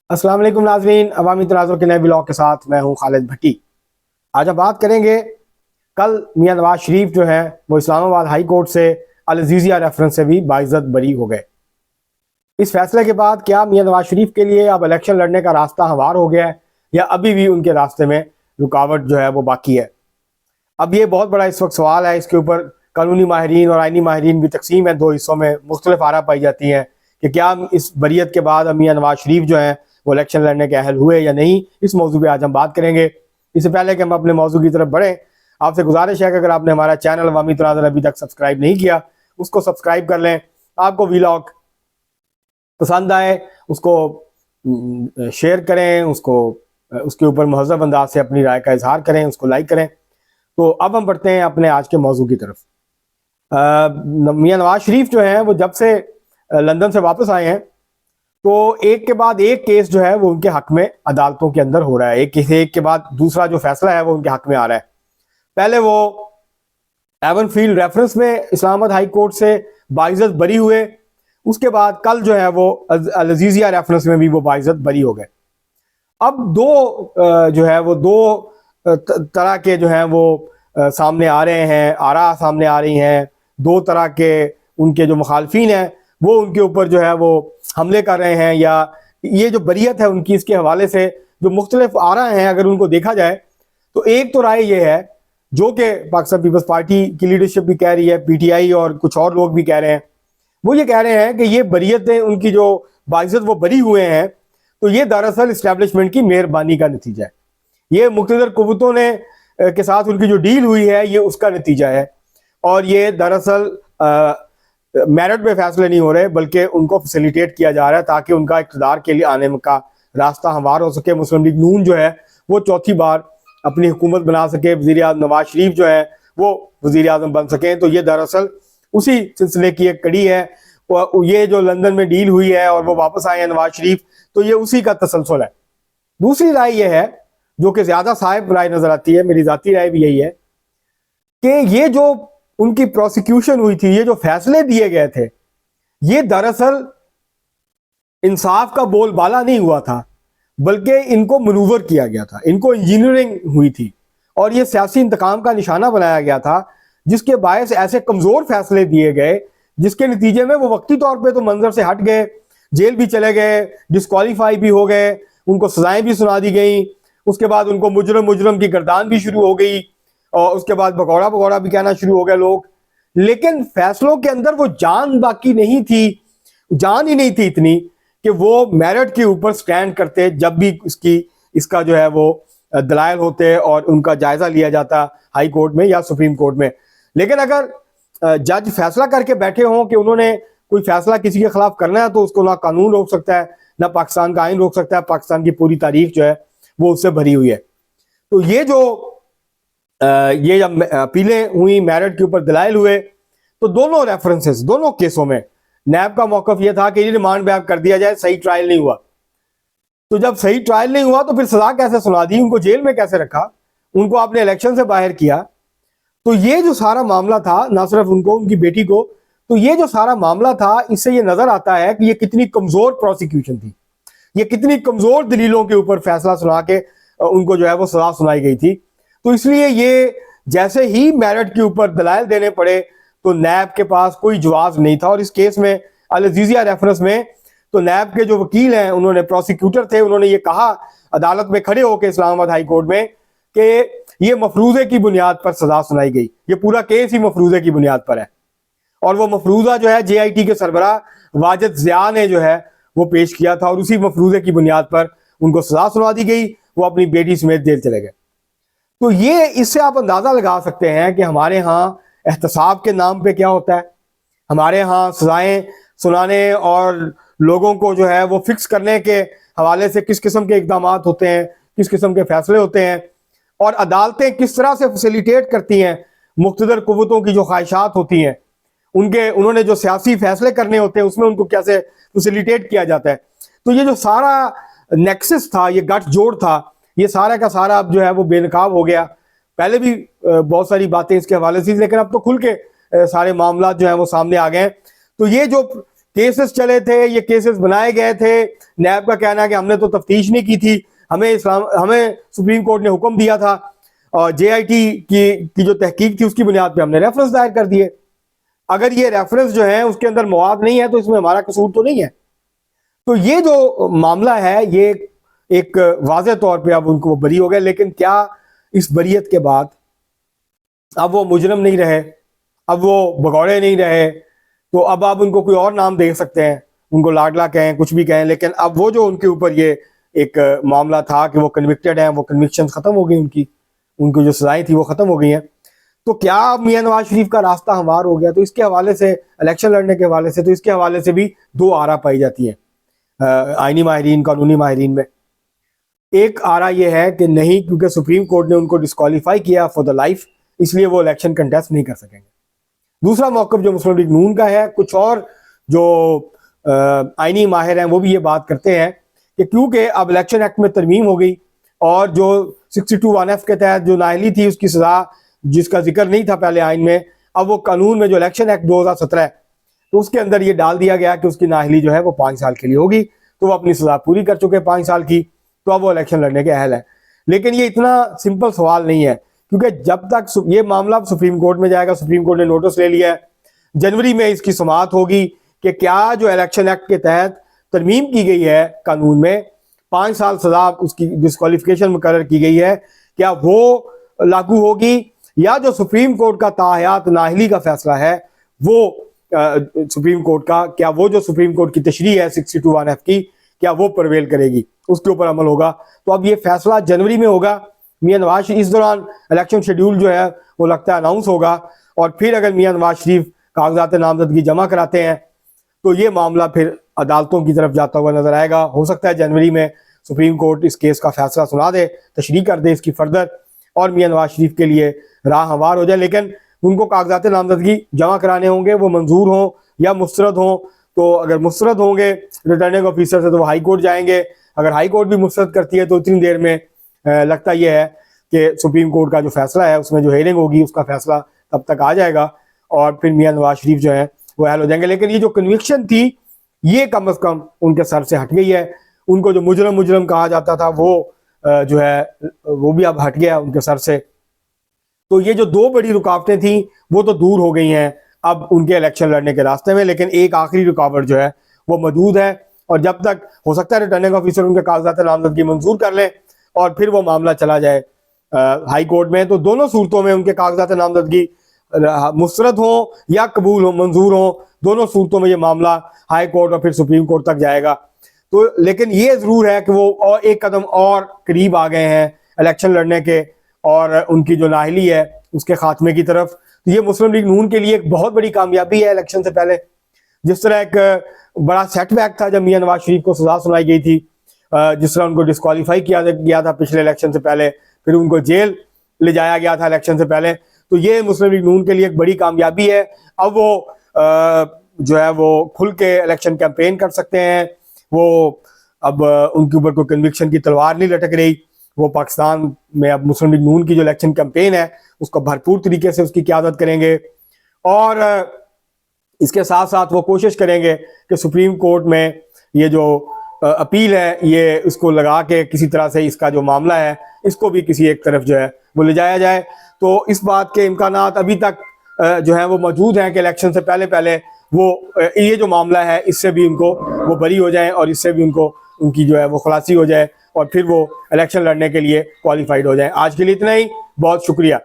अस्सलाम वालेकुम नाज़रीन, अवामी तनाज़ुर के नए ब्लॉग के साथ मैं हूं खालिद भट्टी। आज हम बात करेंगे, कल मियां नवाज शरीफ जो है वो इस्लामाबाद हाई कोर्ट से अल अज़ीज़िया रेफरेंस से भी बाइज़्ज़त बरी हो गए। इस फैसले के बाद क्या मियां नवाज शरीफ के लिए अब इलेक्शन लड़ने का रास्ता हमवार हो गया है या अभी भी उनके रास्ते में रुकावट जो है वो बाकी है? अब ये बहुत बड़ा इस वक्त सवाल है। इसके ऊपर कानूनी माहिरीन और आइनी माहिरीन भी तकसीम है, दो हिस्सों में मुख्तलिफ आरा पाई जाती हैं कि क्या इस बरीयत के बाद मियां नवाज शरीफ जो है वो इलेक्शन लड़ने के अहल हुए या नहीं। इस मौजू पे आज हम बात करेंगे। इससे पहले कि हम अपने मौजू की तरफ बढ़ें, आपसे गुजारिश है कि अगर आपने हमारा चैनल अवामी तनाज़ुर अभी तक सब्सक्राइब नहीं किया, उसको सब्सक्राइब कर लें। आपको वीलॉग पसंद आए उसको शेयर करें, उसको उसके ऊपर महज़ब अंदाज से अपनी राय का इजहार करें, उसको लाइक करें। तो अब हम बढ़ते हैं अपने आज के मौजू की तरफ। मियां नवाज शरीफ जो है वो जब से लंदन से वापस आए हैं तो एक के बाद एक केस जो है वो उनके हक में अदालतों के अंदर हो रहा है। एक के बाद दूसरा जो फैसला है वो उनके हक में आ रहा है। पहले वो एवन फील्ड रेफरेंस में इस्लामाबाद हाई कोर्ट से बाइज़्ज़त बरी हुए, उसके बाद कल जो है वो अल अज़ीज़िया रेफरेंस में भी वो बाइज़्ज़त बरी हो गए। अब जो है वो दो तरह के जो हैं वो सामने आ रहे हैं, आरा सामने आ रही हैं। दो तरह के उनके जो मुखालफीन हैं वो उनके ऊपर जो है वो हमले कर रहे हैं, या ये जो बरीयत है उनकी, इसके हवाले से जो मुख्तलिफ आरा हैं अगर उनको देखा जाए तो एक तो राय ये है जो कि पाकिस्तान पीपल्स पार्टी की लीडरशिप भी कह रही है, पीटीआई और कुछ और लोग भी कह रहे हैं। वो ये कह रहे हैं कि ये बरीयतें उनकी जो बाइज़्ज़त वो बरी हुए हैं तो ये दरअसल इस्टेब्लिशमेंट की मेहरबानी का नतीजा है। ये मुक़्तदर कुव्वतों ने के साथ उनकी जो डील हुई है ये उसका नतीजा है। और ये दरअसल मेरिट पे फैसले नहीं हो रहे बल्कि उनको फैसिलिटेट किया जा रहा है ताकि उनका इक़्तिदार के लिए आने का रास्ता हमवार हो सके। मुस्लिम लीग नून जो है वो चौथी बार अपनी हुकूमत बना सके, वज़ीर आज़म नवाज शरीफ जो है वो वज़ीर आज़म बन सकें। तो ये दरअसल उसी सिलसिले की एक कड़ी है। ये जो लंदन में डील हुई है और वो वापस आए हैं नवाज शरीफ, तो ये उसी का तसलसल है। दूसरी राय ये है जो कि ज्यादा साहिब राय नजर आती है, मेरी जाती राय भी यही है कि ये जो उनकी प्रोसिक्यूशन हुई थी, ये जो फैसले दिए गए थे, ये दरअसल इंसाफ का बोलबाला नहीं हुआ था बल्कि इनको मनूवर किया गया था, इनको इंजीनियरिंग हुई थी और ये सियासी इंतकाम का निशाना बनाया गया था, जिसके बायस ऐसे कमजोर फैसले दिए गए जिसके नतीजे में वो वक्ती तौर पे तो मंजर से हट गए, जेल भी चले गए, डिस्क्वालीफाई भी हो गए, उनको सजाएं भी सुना दी गई। उसके बाद उनको मुजरम मुजरम की गर्दान भी शुरू हो गई और उसके बाद भगौड़ा भगौड़ा भी कहना शुरू हो गए लोग। लेकिन फैसलों के अंदर वो जान बाकी नहीं थी, जान ही नहीं थी इतनी कि वो मेरिट के ऊपर स्टैंड करते जब भी इसका जो है वो दलाइल होते और उनका जायजा लिया जाता हाई कोर्ट में या सुप्रीम कोर्ट में। लेकिन अगर जज फैसला करके बैठे हों कि उन्होंने कोई फैसला किसी के खिलाफ करना है तो उसको ना कानून रोक सकता है ना पाकिस्तान का आइन रोक सकता है। पाकिस्तान की पूरी तारीख जो है वो उससे भरी हुई है। तो ये जो ये जब अपीलें हुई, मेरिट के ऊपर दलाइल हुए, तो दोनों रेफरेंसेस, दोनों केसों में नैब का मौकफ यह था कि रिमांड बैक कर दिया जाए, सही ट्रायल नहीं हुआ। तो जब सही ट्रायल नहीं हुआ तो फिर सजा कैसे सुना दी, उनको जेल में कैसे रखा, उनको आपने इलेक्शन से बाहर किया। तो ये जो सारा मामला था, ना सिर्फ उनको, उनकी बेटी को, तो ये जो सारा मामला था, इससे ये नजर आता है कि ये कितनी कमजोर प्रोसिक्यूशन थी, ये कितनी कमजोर दलीलों के ऊपर फैसला सुना के उनको जो है वो सजा सुनाई गई थी। तो इसलिए ये जैसे ही मेरिट के ऊपर दलाइल देने पड़े तो नैब के पास कोई जवाब नहीं था। और इस केस में अल अज़ीज़िया रेफरेंस में तो नैब के जो वकील हैं, उन्होंने, प्रोसिक्यूटर थे, उन्होंने ये कहा अदालत में खड़े होकर इस्लामाबाद हाई कोर्ट में कि ये मफरूजे की बुनियाद पर सजा सुनाई गई, ये पूरा केस ही मफरूजे की बुनियाद पर है। और वो मफरूजा जो है JIT के सरबराह वाजिद ज़िया ने जो है वो पेश किया था और उसी मफरूजे की बुनियाद पर उनको सजा सुना दी गई, वो अपनी बेटी समेत जेल चले गए। तो ये, इससे आप अंदाजा लगा सकते हैं कि हमारे यहाँ एहतसाब के नाम पे क्या होता है। हमारे यहाँ सजाएं सुनाने और लोगों को जो है वो फिक्स करने के हवाले से किस किस्म के इकदाम होते हैं, किस किस्म के फैसले होते हैं, और अदालतें किस तरह से फैसिलिटेट करती हैं मुख्तदर कुव्वतों की जो ख्वाहिशात होती हैं, उन्होंने जो सियासी फैसले करने होते हैं उसमें उनको कैसे फैसिलिटेट किया जाता है। तो ये जो सारा नेक्सस था, ये गठजोड़ था, ये सारा का सारा अब जो है वो बेनकाब हो गया। पहले भी बहुत सारी बातें इसके हवाले से, लेकिन अब तो खुल के सारे मामला जो है वो सामने आ गए। तो ये जो केसेस चले थे, ये केसेस बनाए गए थे। नैब का कहना है कि हमने तो तफ्तीश नहीं की थी, हमें सुप्रीम कोर्ट ने हुक्म दिया था और जेआईटी की जो तहकीक थी उसकी बुनियाद पे हमने रेफरेंस दायर कर दिए। अगर ये रेफरेंस जो है उसके अंदर मवाद नहीं है तो इसमें हमारा कसूर तो नहीं है। तो ये जो मामला है ये एक वाज़ेह तौर पे अब उनको बरी हो गए, लेकिन क्या इस बरीयत के बाद अब वो मुजरम नहीं रहे, अब वो भगौड़े नहीं रहे, तो अब आप उनको कोई और नाम दे सकते हैं, उनको लाडला कहें, कुछ भी कहें, लेकिन अब वो जो उनके ऊपर ये एक मामला था कि वो कन्विक्टेड हैं, वो कन्विक्शन खत्म हो गई, उनकी जो सजाएं थी वो खत्म हो गई हैं। तो क्या मियां नवाज शरीफ का रास्ता हमवार हो गया? तो इसके हवाले से, इलेक्शन लड़ने के हवाले से, तो इसके हवाले से भी दो आरा पाई जाती हैं आईनी माहिरीन, कानूनी माहिरीन में। एक आरा ये है कि नहीं, क्योंकि सुप्रीम कोर्ट ने उनको डिस्क्वालीफाई किया फॉर द लाइफ, इसलिए वो इलेक्शन कंटेस्ट नहीं कर सकेंगे। दूसरा मौक़िफ़ जो मुस्लिम लीग नून का है, कुछ और जो आईनी माहिर हैं वो भी ये बात करते हैं कि क्योंकि अब इलेक्शन एक्ट में तरमीम हो गई और जो 62(1)(f) के तहत जो नाअहली थी उसकी सज़ा जिसका जिक्र नहीं था पहले आइन में, अब वो कानून में जो इलेक्शन एक्ट 2017 है तो उसके अंदर ये डाल दिया गया कि उसकी नाअहली जो है वो 5 साल के लिए होगी। तो वो अपनी सज़ा पूरी कर चुके 5 साल की, तो अब वो इलेक्शन लड़ने के अहल है। लेकिन ये इतना सिंपल सवाल नहीं है, क्योंकि जब तक ये मामला सुप्रीम कोर्ट में जाएगा, सुप्रीम कोर्ट ने नोटिस ले लिया है, जनवरी में इसकी समाअत होगी कि क्या जो इलेक्शन एक्ट के तहत तरमीम की गई है कानून में 5 साल सजा उसकी डिस्क्वालिफिकेशन मुकर्रर की गई है, क्या वो लागू होगी, या जो सुप्रीम कोर्ट का ताहयात नाअहली का फैसला है वो सुप्रीम कोर्ट का, क्या वो जो सुप्रीम कोर्ट की तशरीह है 62(1)(f) की, क्या वो प्रवेल करेगी, उसके ऊपर अमल होगा। तो अब ये फैसला जनवरी में होगा। मियां नवाज शरीफ, इस दौरान इलेक्शन शेड्यूल जो है वो लगता है अनाउंस होगा, और फिर अगर मियां नवाज शरीफ कागजात नामजदगी जमा कराते हैं तो ये मामला फिर अदालतों की तरफ जाता हुआ नजर आएगा। हो सकता है जनवरी में सुप्रीम कोर्ट इस केस का फैसला सुना दे, तशरीह कर दे इसकी फर्दर, और मियां नवाज शरीफ के लिए राह हमवार हो जाए। लेकिन उनको कागजात नामजदगी जमा कराने होंगे, वो मंजूर हों या मुस्तरद हों। तो अगर मुस्तरद होंगे रिटर्निंग ऑफिसर से तो वो हाई कोर्ट जाएंगे, अगर हाई कोर्ट भी मुस्तरद करती है तो इतनी देर में लगता यह है कि सुप्रीम कोर्ट का जो फैसला है उसमें जो हेयरिंग होगी उसका फैसला तब तक आ जाएगा और फिर मियां नवाज शरीफ जो है वो अहल हो जाएंगे। लेकिन ये जो कन्विक्शन थी ये कम अज़ कम उनके सर से हट गई है। उनको जो मुजरम कहा जाता था वो जो है वो भी अब हट गया उनके सर से। तो ये जो दो बड़ी रुकावटें थी वो तो दूर हो गई हैं अब उनके इलेक्शन लड़ने के रास्ते में, लेकिन एक आखिरी रुकावट जो है वो मौजूद है। और जब तक हो सकता है रिटर्निंग ऑफिसर उनके कागजात नामजदगी मंजूर कर ले और फिर वो मामला चला जाए हाई कोर्ट में, तो दोनों सूरतों में उनके कागजात नामजदगी मुस्तरद हो या कबूल हो, मंजूर हो, दोनों सूरतों में ये मामला हाई कोर्ट और फिर सुप्रीम कोर्ट तक जाएगा। तो लेकिन ये जरूर है कि वो और एक कदम और करीब आ गए हैं इलेक्शन लड़ने के और उनकी जो नाअहली है उसके खात्मे की तरफ। तो ये मुस्लिम लीग नून के लिए एक बहुत बड़ी कामयाबी है इलेक्शन से पहले। जिस तरह एक बड़ा सेटबैक था जब मियां नवाज शरीफ को सजा सुनाई गई थी, जिस तरह उनको डिस्क्वालीफाई किया गया था पिछले इलेक्शन से पहले, फिर उनको जेल ले जाया गया था इलेक्शन से पहले, तो ये मुस्लिम लीग नून के लिए एक बड़ी कामयाबी है। अब वो जो है वो खुल के इलेक्शन कैंपेन कर सकते हैं। वो अब उनके ऊपर कोई कन्विक्शन की तलवार नहीं लटक रही। वो पाकिस्तान में अब मुस्लिम लीग नून की जो इलेक्शन कैंपेन है उसको भरपूर तरीके से उसकी क़यादत करेंगे और इसके साथ साथ वो कोशिश करेंगे कि सुप्रीम कोर्ट में ये जो अपील है ये इसको लगा के किसी तरह से इसका जो मामला है इसको भी किसी एक तरफ जो है वो ले जाया जाए। तो इस बात के इम्कानात अभी तक जो है वो मौजूद हैं कि इलेक्शन से पहले पहले वो ये जो मामला है इससे भी उनको वो बरी हो जाए और इससे भी उनकी जो है वो खुलासी हो जाए और फिर वो इलेक्शन लड़ने के लिए क्वालिफाइड हो जाए। आज के लिए इतना ही, बहुत शुक्रिया।